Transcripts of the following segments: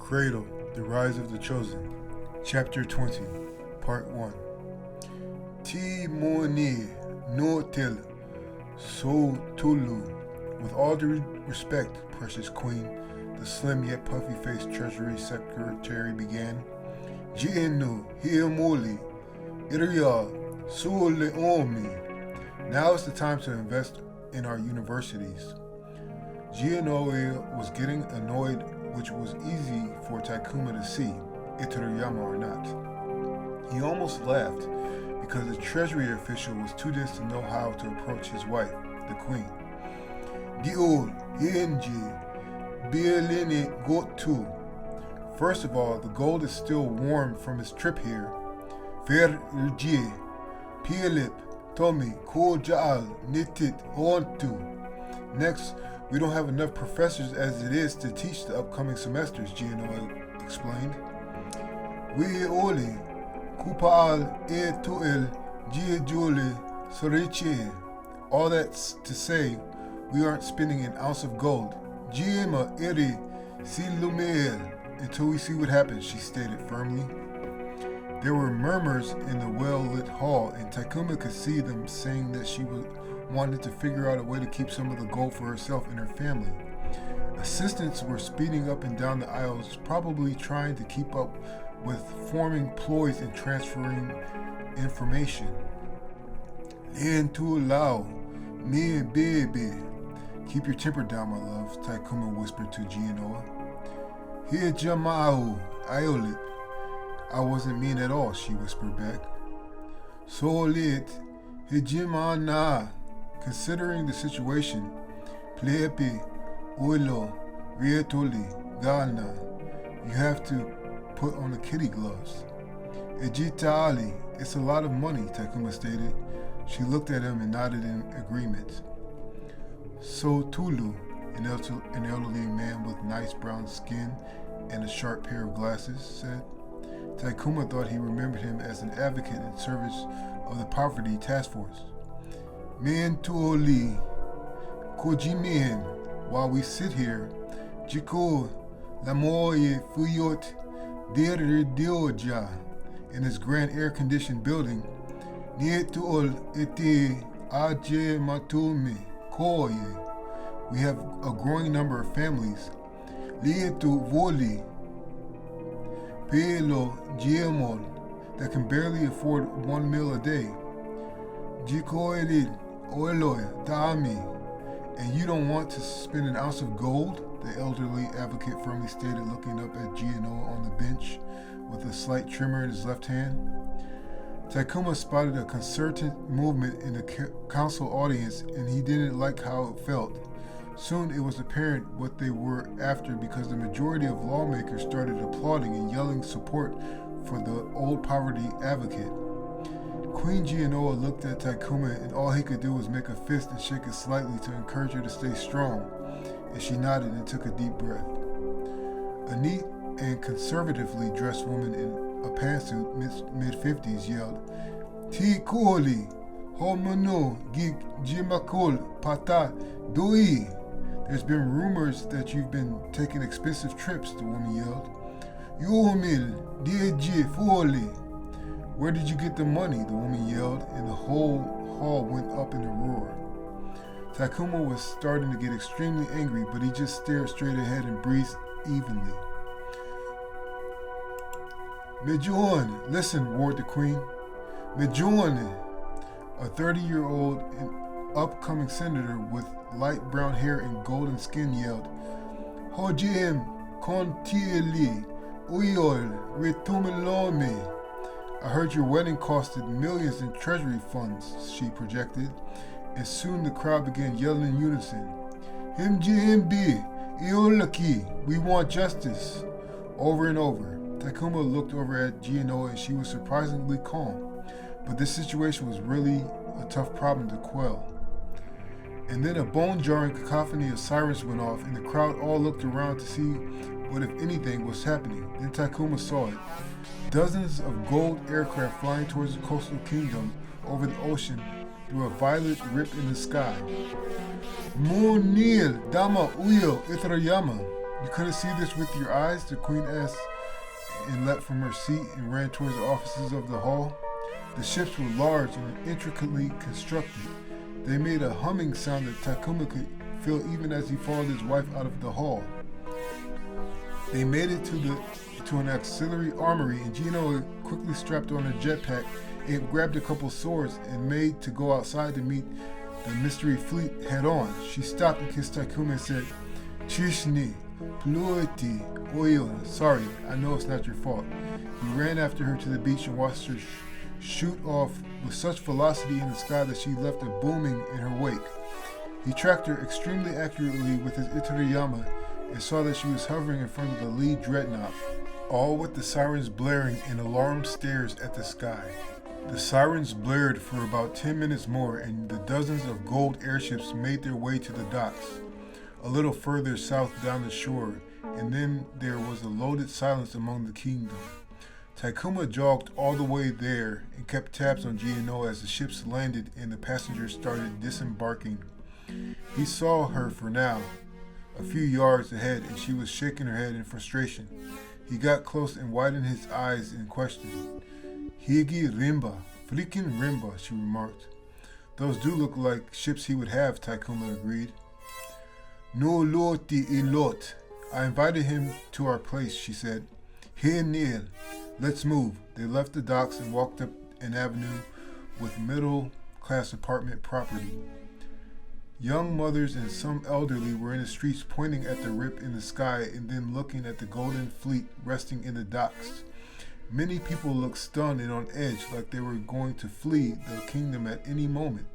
Cradle, The Rise of the Chosen, Chapter 20, Part 1. Timoni no tel so tulu. With all due respect, precious queen, the slim yet puffy-faced Treasury Secretary began. Jienu hiemoli iria sule omi. Now is the time to invest in our universities. Gianoe was getting annoyed, which was easy for Takuma to see, Itoriyama or not. He almost laughed because the treasury official was too dense to know how to approach his wife, the queen. First of all, the gold is still warm from his trip here. Next, we don't have enough professors as it is to teach the upcoming semesters, Gianoe explained. All that's to say, we aren't spending an ounce of gold. Until we see what happens, she stated firmly. There were murmurs in the well-lit hall, and Takuma could see them saying that she wanted to figure out a way to keep some of the gold for herself and her family. Assistants were speeding up and down the aisles, probably trying to keep up with forming ploys and transferring information. Lien too loud, me baby. Keep your temper down, my love, Takuma whispered to Gianoe. Here Jamau, Iolit. I wasn't mean at all, she whispered back. So lit, Hijimana. Considering the situation, Plepe, Uilo, Rietoli, Ghana, you have to put on the kitty gloves. Ejitali, it's a lot of money, Takuma stated. She looked at him and nodded in agreement. So Tulu, an elderly man with nice brown skin and a sharp pair of glasses, said. Takuma thought he remembered him as an advocate in service of the Poverty Task Force. Men tuoli, kojimen, while we sit here, jiko lamoye fuyot dioja, in this grand air-conditioned building, nietuol ete aje matume koye. We have a growing number of families. Lietu voli, pelo giemol, that can barely afford one meal a day. Jikoelid oeloy tami, and you don't want to spend an ounce of gold? The elderly advocate firmly stated, looking up at Gianoe on the bench with a slight tremor in his left hand. Takuma spotted a concerted movement in the council audience, and he didn't like how it felt. Soon it was apparent what they were after because the majority of lawmakers started applauding and yelling support for the old poverty advocate. Queen Gianoe looked at Takuma, and all he could do was make a fist and shake it slightly to encourage her to stay strong, and she nodded and took a deep breath. A neat and conservatively dressed woman in a pantsuit, mid-50s, yelled, Ti kuoli, homono, gig jimakol, pata, doi. There's been rumors that you've been taking expensive trips, the woman yelled. Yomil, dieji, fuoli. Where did you get the money? The woman yelled, and the whole hall went up in a roar. Takuma was starting to get extremely angry, but he just stared straight ahead and breathed evenly. Mejuan, listen, roared the queen. Mejuan, a 30-year-old and upcoming senator with light brown hair and golden skin yelled, Hojim kontieli uyol ritumelome. I heard your wedding costed millions in treasury funds, she projected, and soon the crowd began yelling in unison. Himjimbi, iolaki, we want justice, over and over. Takuma looked over at Gianoe, and she was surprisingly calm, but this situation was really a tough problem to quell. And then a bone-jarring cacophony of sirens went off, and the crowd all looked around to see what, if anything, was happening. Then Takuma saw it. Dozens of gold aircraft flying towards the coastal kingdom over the ocean through a violet rip in the sky. Munil Dama Uyo Itoriyama. You couldn't see this with your eyes? The queen asked and leapt from her seat and ran towards the offices of the hall. The ships were large and intricately constructed. They made a humming sound that Takuma could feel even as he followed his wife out of the hall. They made it to an auxiliary armory, and Gino quickly strapped on a jetpack and grabbed a couple swords and made to go outside to meet the mystery fleet head on. She stopped and kissed Takuma and said, "Chishni, Pluoti, Oyo, sorry, I know it's not your fault." He ran after her to the beach and watched her shoot off with such velocity in the sky that she left a booming in her wake. He tracked her extremely accurately with his Itoriyama and saw that she was hovering in front of the lead dreadnought, all with the sirens blaring in alarmed stares at the sky. The sirens blared for about 10 minutes more, and the dozens of gold airships made their way to the docks, a little further south down the shore, and then there was a loaded silence among the kingdom. Takuma jogged all the way there and kept tabs on Gino as the ships landed and the passengers started disembarking. He saw her for now, a few yards ahead, and she was shaking her head in frustration. He got close and widened his eyes in question. "Higi Rimba, freaking Rimba," she remarked. "Those do look like ships he would have," Takuma agreed. "No loti ilot. I invited him to our place," she said. "Here Neil. Let's move." They left the docks and walked up an avenue with middle-class apartment property. Young mothers and some elderly were in the streets pointing at the rip in the sky and then looking at the golden fleet resting in the docks. Many people looked stunned and on edge, like they were going to flee the kingdom at any moment.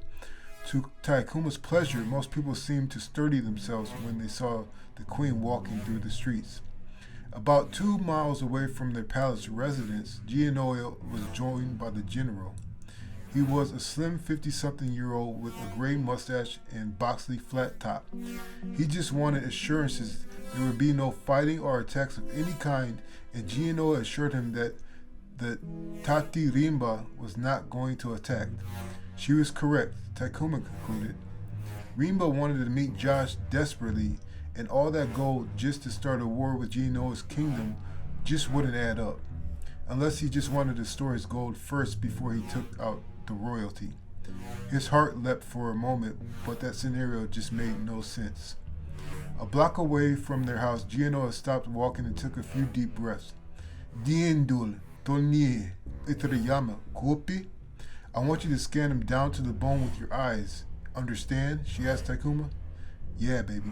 To Takuma's pleasure, most people seemed to steady themselves when they saw the queen walking through the streets. About 2 miles away from their palace residence, Gianoia was joined by the general. He was a slim 50-something-year-old with a gray mustache and boxy flat top. He just wanted assurances there would be no fighting or attacks of any kind, and Gianoia assured him that the Tati Rimba was not going to attack. She was correct, Takuma concluded. Rimba wanted to meet Josh desperately, and all that gold just to start a war with Gianoia's kingdom just wouldn't add up. Unless he just wanted to store his gold first before he took out the royalty. His heart leapt for a moment, but that scenario just made no sense. A block away from their house, Gianoia stopped walking and took a few deep breaths. "Diendul, Tolnie, Itoriyama, Kopi? I want you to scan him down to the bone with your eyes. Understand?" she asked Takuma. "Yeah, baby."